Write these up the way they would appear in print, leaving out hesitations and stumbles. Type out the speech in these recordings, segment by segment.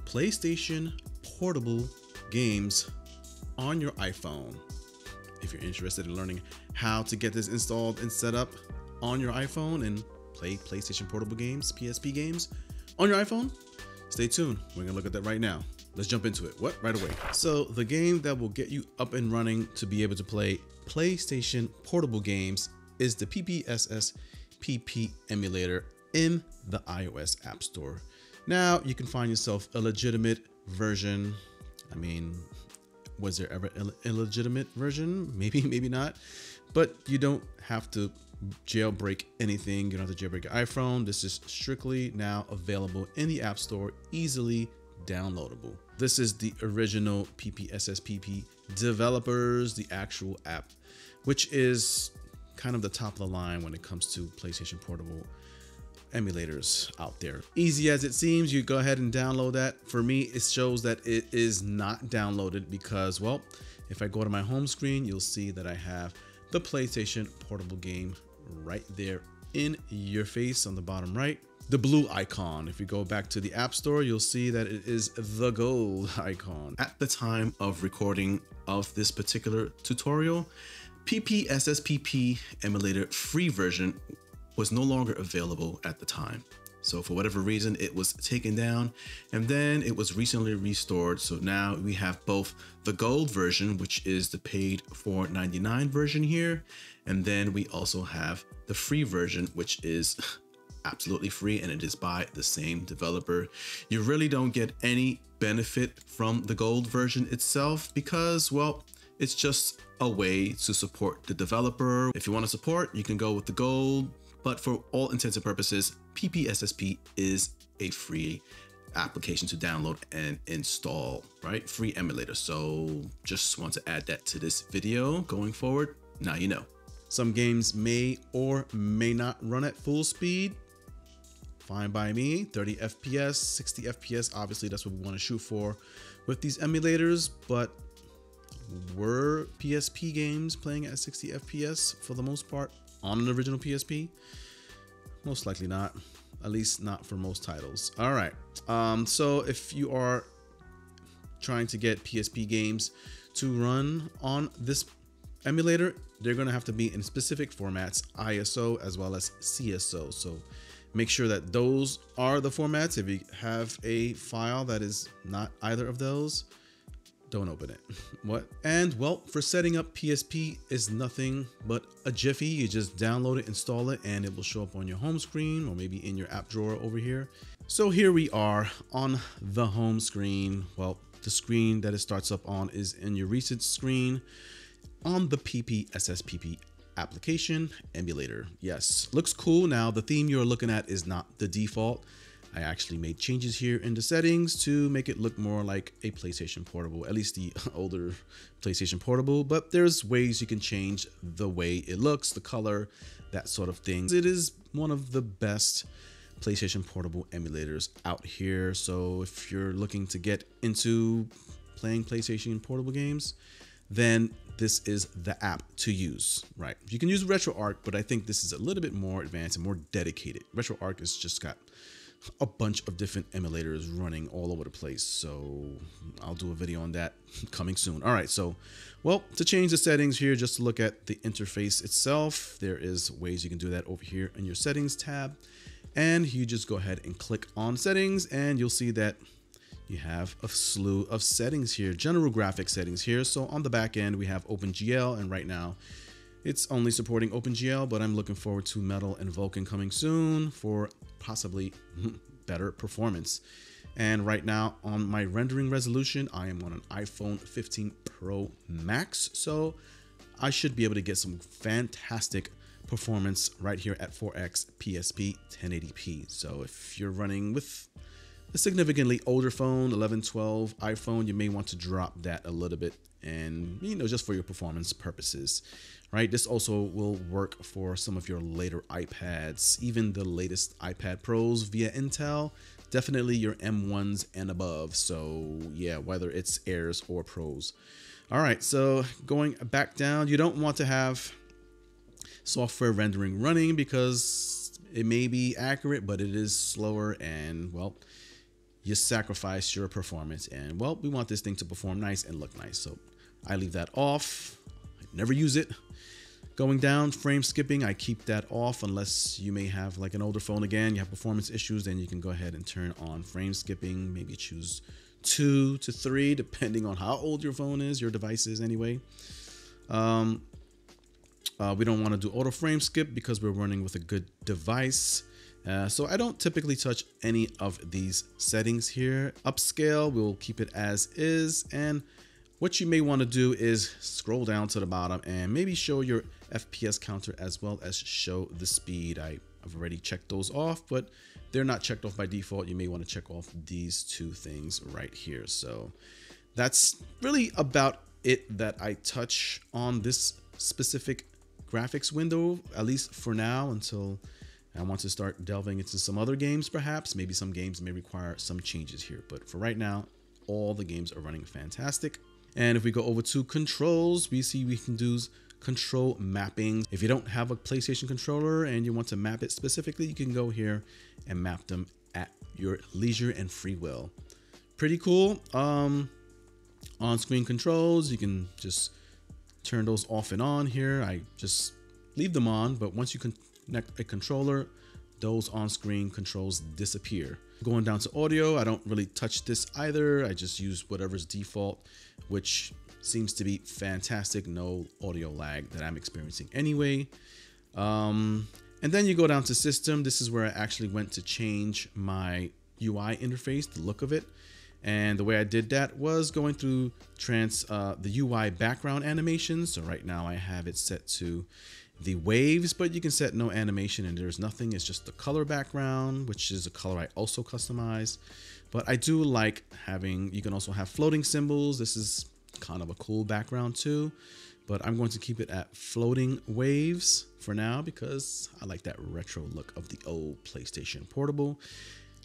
PlayStation portable games on your iPhone. If you're interested in learning how to get this installed and set up on your iPhone and play PlayStation portable games, PSP games on your iPhone, stay tuned. We're gonna look at that right now. Let's jump into it. What? Right away. So the game that will get you up and running to be able to play PlayStation portable games is the PPSSPP emulator in the iOS App Store. Now you can find yourself a legitimate version. I mean, was there ever an illegitimate version? Maybe, maybe not. But you don't have to jailbreak anything. You don't have to jailbreak your iPhone. This is strictly now available in the App Store, easily downloadable. This is the original PPSSPP developers, the actual app, which is kind of the top of the line when it comes to PlayStation portable emulators out there. Easy as it seems, you go ahead and download that. For me, it shows that it is not downloaded because, well, if I go to my home screen, you'll see that I have the PlayStation portable game right there in your face on the bottom right. The blue icon. If you go back to the App Store, you'll see that it is the gold icon. At the time of recording of this particular tutorial, PPSSPP emulator free version was no longer available at the time. So for whatever reason, it was taken down and then it was recently restored. So now we have both the gold version, which is the paid $4.99 version here. And then we also have the free version, which is absolutely free, and it is by the same developer. You really don't get any benefit from the gold version itself because, well, it's just a way to support the developer. If you want to support, you can go with the gold. But for all intents and purposes, PPSSP is a free application to download and install, right? Free emulator. So just want to add that to this video going forward. Now you know. Some games may or may not run at full speed. Fine by me. 30 FPS, 60 FPS. Obviously, that's what we want to shoot for with these emulators. But were PSP games playing at 60 FPS for the most part on an original PSP? Most likely not, at least not for most titles. All right, so if you are trying to get PSP games to run on this emulator, they're going to have to be in specific formats, ISO as well as CSO. So make sure that those are the formats. If you have a file that is not either of those, don't open it. What? And well, for setting up PSP is nothing but a jiffy. You just download it, install it, and it will show up on your home screen or maybe in your app drawer over here. So here we are on the home screen. Well, the screen that it starts up on is in your recent screen on the PPSSPP application emulator. Yes, looks cool. Now the theme you're looking at is not the default. I actually made changes here in the settings to make it look more like a PlayStation portable, at least the older PlayStation portable, but there's ways you can change the way it looks, the color, that sort of thing. It is one of the best PlayStation portable emulators out here. So if you're looking to get into playing PlayStation portable games, then this is the app to use, right? You can use RetroArch, but I think this is a little bit more advanced and more dedicated. RetroArch has just got a bunch of different emulators running all over the place. So I'll do a video on that coming soon. All right, so, well, to change the settings here, just to look at the interface itself, there is ways you can do that over here in your settings tab. And you just go ahead and click on settings and you'll see that you have a slew of settings here, general graphic settings here. So on the back end, we have OpenGL, and right now it's only supporting OpenGL, but I'm looking forward to Metal and Vulkan coming soon for possibly better performance. And right now on my rendering resolution, I am on an iPhone 15 Pro Max, so I should be able to get some fantastic performance right here at 4X PSP 1080p. So if you're running with a significantly older phone, 11, 12 iPhone, you may want to drop that a little bit, and just for your performance purposes, right? This also will work for some of your later iPads, even the latest iPad Pros via Intel, definitely your M1s and above. So yeah, whether it's Airs or Pros. All right, so going back down, you don't want to have software rendering running because it may be accurate, but it is slower, and well, you sacrifice your performance. And well, we want this thing to perform nice and look nice. So I leave that off. I never use it. Going down, frame skipping, I keep that off unless you may have like an older phone again, you have performance issues, then you can go ahead and turn on frame skipping. Maybe choose 2 to 3, depending on how old your phone is, your device is anyway. We don't want to do auto frame skip because we're running with a good device. So I don't typically touch any of these settings here. Upscale, we'll keep it as is. And what you may want to do is scroll down to the bottom and maybe show your FPS counter as well as show the speed. I've already checked those off, but they're not checked off by default. You may want to check off these 2 things right here. So that's really about it that I touch on this specific graphics window, at least for now, until I want to start delving into some other games. Perhaps maybe some games may require some changes here, but for right now, all the games are running fantastic. And if we go over to controls, we see we can do control mapping. If you don't have a PlayStation controller and you want to map it specifically, you can go here and map them at your leisure and free will. Pretty cool. On-screen controls, you can just turn those off and on here. I just leave them on, but once you connect a controller, those on-screen controls disappear. Going down to audio, I don't really touch this either. I just use whatever's default, which seems to be fantastic. No audio lag that I'm experiencing anyway. And then you go down to system. This is where I actually went to change my UI interface, the look of it. And the way I did that was going through the UI background animations. So right now I have it set to the waves, but you can set no animation and there's nothing. It's just the color background, which is a color I also customized. But I do like having, you can also have floating symbols. This is kind of a cool background too, but I'm going to keep it at floating waves for now because I like that retro look of the old PlayStation Portable.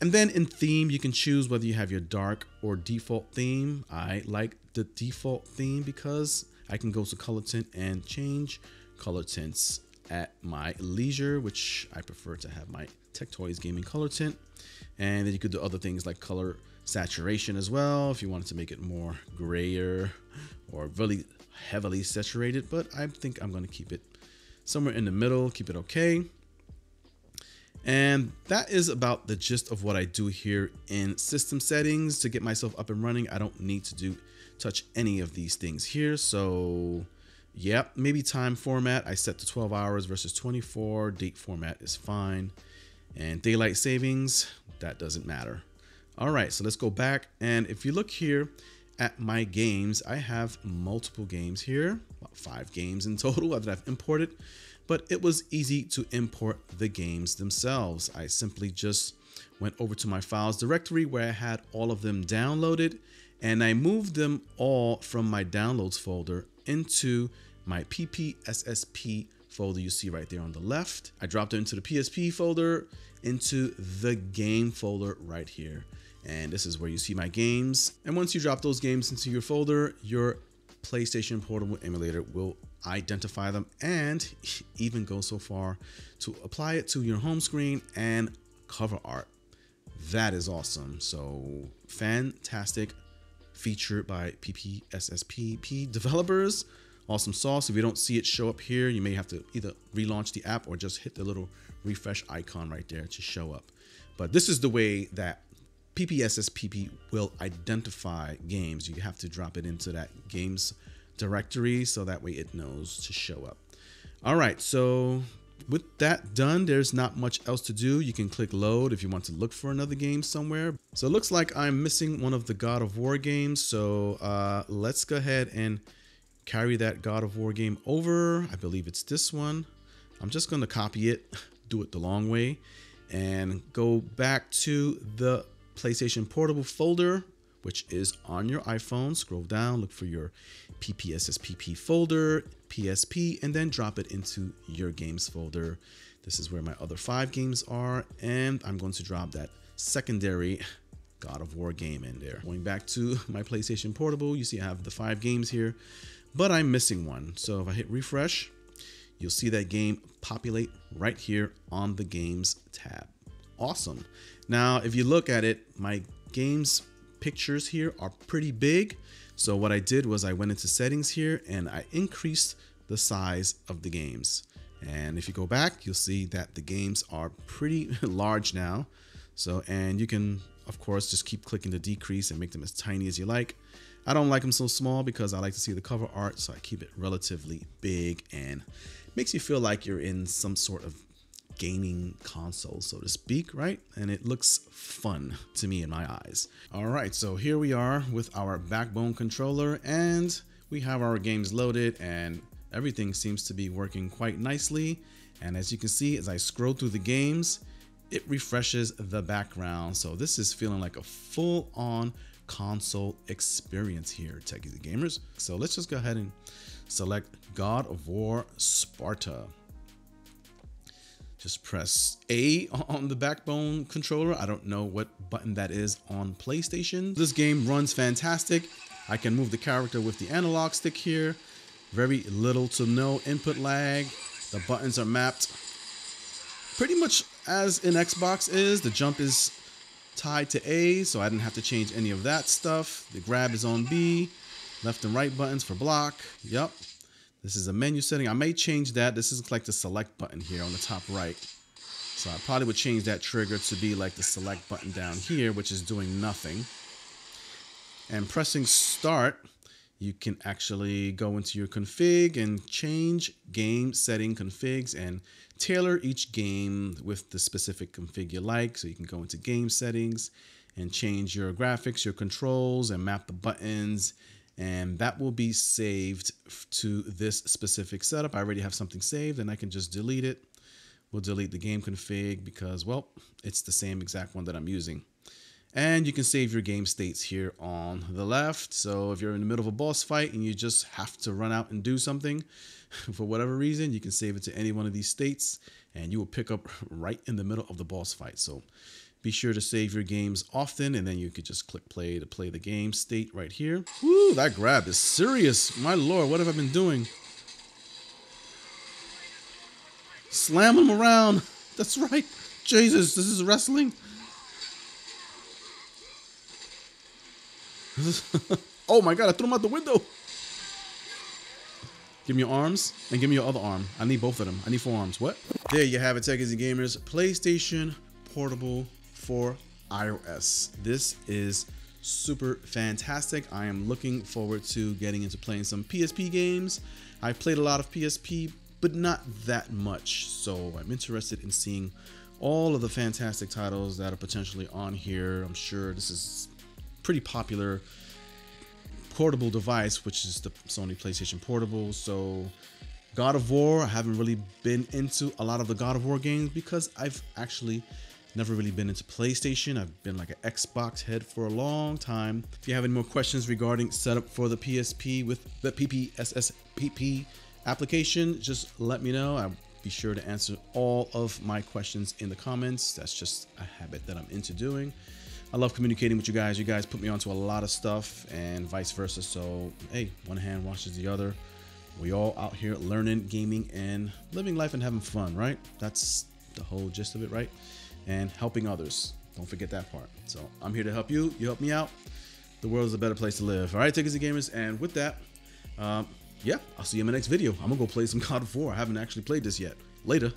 And then in theme, you can choose whether you have your dark or default theme. I like the default theme because I can go to color tint and change color tints at my leisure, which I prefer to have my Tech Toys Gaming color tint. And then you could do other things like color saturation as well, if you wanted to make it more grayer or really heavily saturated. But I think I'm going to keep it somewhere in the middle, keep it okay. And that is about the gist of what I do here in system settings to get myself up and running. I don't need to touch any of these things here. So yep, maybe time format I set to 12 hours versus 24. Date format is fine. And daylight savings, that doesn't matter. All right, so let's go back. And if you look here at my games, I have multiple games here, about 5 games in total that I've imported. But it was easy to import the games themselves. I simply just went over to my files directory where I had all of them downloaded, and I moved them all from my downloads folder into my PPSSP folder you see right there on the left. I dropped it into the PSP folder, into the game folder right here. And this is where you see my games. And once you drop those games into your folder, your PlayStation Portable emulator will identify them and even go so far to apply it to your home screen and cover art. That is awesome. So fantastic feature by PPSSPP developers. Awesome sauce. If you don't see it show up here, you may have to either relaunch the app or just hit the little refresh icon right there to show up. But this is the way that PPSSPP will identify games. You have to drop it into that games directory so that way it knows to show up. All right, so with that done, there's not much else to do. You can click load if you want to look for another game somewhere. So it looks like I'm missing one of the God of War games. So let's go ahead and carry that God of War game over. I believe it's this one. I'm just going to copy it, do it the long way, and go back to the PlayStation Portable folder, which is on your iPhone. Scroll down, look for your PPSSPP folder, PSP, and then drop it into your games folder. This is where my other 5 games are, and I'm going to drop that secondary God of War game in there. Going back to my PlayStation Portable, you see I have the 5 games here, but I'm missing one. So if I hit refresh, you'll see that game populate right here on the games tab. Awesome. Now, if you look at it, my games pictures here are pretty big. So what I did was I went into settings here and I increased the size of the games. And if you go back, you'll see that the games are pretty large now. So, and you can, of course, just keep clicking to decrease and make them as tiny as you like. I don't like them so small because I like to see the cover art, so I keep it relatively big and makes you feel like you're in some sort of gaming console, so to speak, right? And it looks fun to me in my eyes. All right, so here we are with our Backbone controller, and we have our games loaded, and everything seems to be working quite nicely. And as you can see, as I scroll through the games, it refreshes the background. So this is feeling like a full-on console experience here, Techies and Gamers. So let's just go ahead and select God of War Sparta. Just press A on the Backbone controller. I don't know what button that is on PlayStation. This game runs fantastic. I can move the character with the analog stick here. Very little to no input lag. The buttons are mapped pretty much as in Xbox is. The jump is tied to A, so I didn't have to change any of that stuff. The grab is on B. Left and right buttons for block. Yep. This is a menu setting. I may change that. This is like the select button here on the top right. So I probably would change that trigger to be like the select button down here, which is doing nothing. And pressing start, you can actually go into your config and change game setting configs and tailor each game with the specific config you like. So you can go into game settings and change your graphics, your controls, and map the buttons. And that will be saved to this specific setup. I already have something saved and I can just delete it. We'll delete the game config because, well, it's the same exact one that I'm using. And you can save your game states here on the left. So if you're in the middle of a boss fight and you just have to run out and do something for whatever reason, you can save it to any one of these states and you will pick up right in the middle of the boss fight. So be sure to save your games often, and then you could just click play to play the game state right here. Woo, that grab is serious. My Lord, what have I been doing? Slamming them around. That's right. Jesus, this is wrestling. Oh my God, I threw him out the window. Give me your arms and give me your other arm. I need both of them. I need 4 arms. What? There you have it, Techies and Gamers. PlayStation Portable for iOS. This is super fantastic. I am looking forward to getting into playing some PSP games. I played a lot of PSP, but not that much. So I'm interested in seeing all of the fantastic titles that are potentially on here. I'm sure this is pretty popular portable device, which is the Sony PlayStation Portable. So God of War, I haven't really been into a lot of the God of War games because I've actually never really been into PlayStation. I've been like an Xbox head for a long time. If you have any more questions regarding setup for the PSP with the PPSSPP application, just let me know. I'll be sure to answer all of my questions in the comments. That's just a habit that I'm into doing. I love communicating with you guys. You guys put me onto a lot of stuff and vice versa. So, hey, one hand washes the other. We all out here learning, gaming, and living life and having fun, right? That's the whole gist of it, right? And helping others. Don't forget that part. So I'm here to help you. You help me out. The world is a better place to live. All right, Techies and Gamers. And with that, yeah, I'll see you in my next video. I'm going to go play some God of War. I haven't actually played this yet. Later.